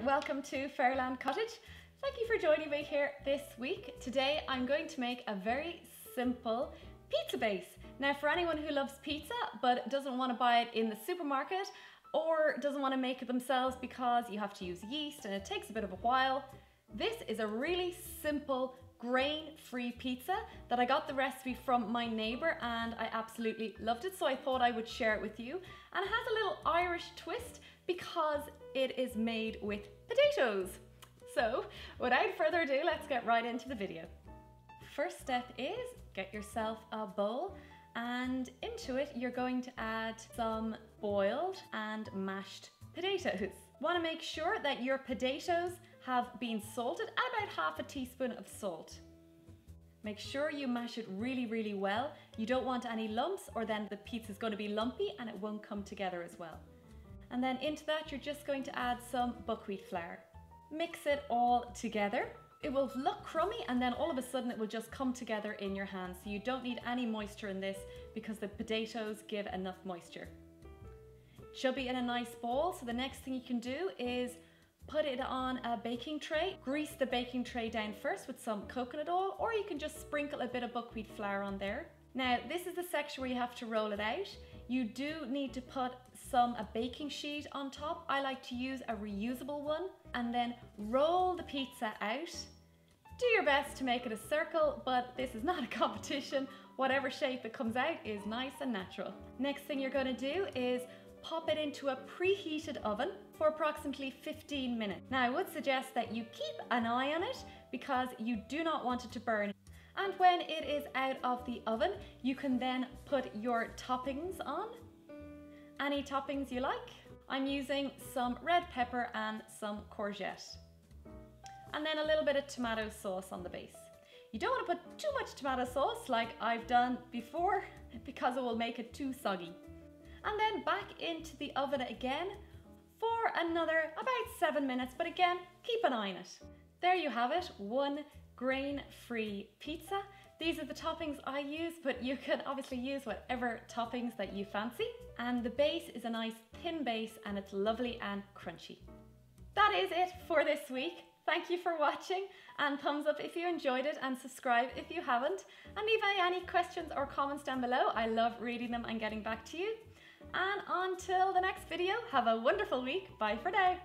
and welcome to Fairland Cottage. Thank you for joining me here this week. Today I'm going to make a very simple pizza base. Now for anyone who loves pizza but doesn't want to buy it in the supermarket or doesn't want to make it themselves because you have to use yeast and it takes a bit of a while, this is a really simple grain-free pizza that I got the recipe from my neighbour and I absolutely loved it, so I thought I would share it with you. And it has a little Irish twist because it is made with potatoes. So without further ado, let's get right into the video. First step is get yourself a bowl, and into it you're going to add some boiled and mashed potatoes. Want to make sure that your potatoes have been salted, about half a teaspoon of salt. Make sure you mash it really well. You don't want any lumps or then the pizza is going to be lumpy and it won't come together as well. And then into that you're just going to add some buckwheat flour. Mix it all together. It will look crummy and then all of a sudden it will just come together in your hands. So you don't need any moisture in this because the potatoes give enough moisture. It should be in a nice bowl, so the next thing you can do is put it on a baking tray. Grease the baking tray down first with some coconut oil, or you can just sprinkle a bit of buckwheat flour on there. Now this is the section where you have to roll it out. You do need to put a baking sheet on top. I like to use a reusable one, and then roll the pizza out. Do your best to make it a circle, but this is not a competition. Whatever shape it comes out is nice and natural. Next thing you're going to do is pop it into a preheated oven for approximately 15 minutes. Now I would suggest that you keep an eye on it because you do not want it to burn. And when it is out of the oven, you can then put your toppings on. Any toppings you like. I'm using some red pepper and some courgette. And then a little bit of tomato sauce on the base. You don't want to put too much tomato sauce like I've done before because it will make it too soggy. And then back into the oven again for another about 7 minutes, but again, keep an eye on it. There you have it, one grain-free pizza. These are the toppings I use, but you can obviously use whatever toppings that you fancy. And the base is a nice thin base and it's lovely and crunchy. That is it for this week. Thank you for watching, and thumbs up if you enjoyed it and subscribe if you haven't. And leave any questions or comments down below. I love reading them and getting back to you. And until the next video, have a wonderful week. Bye for now.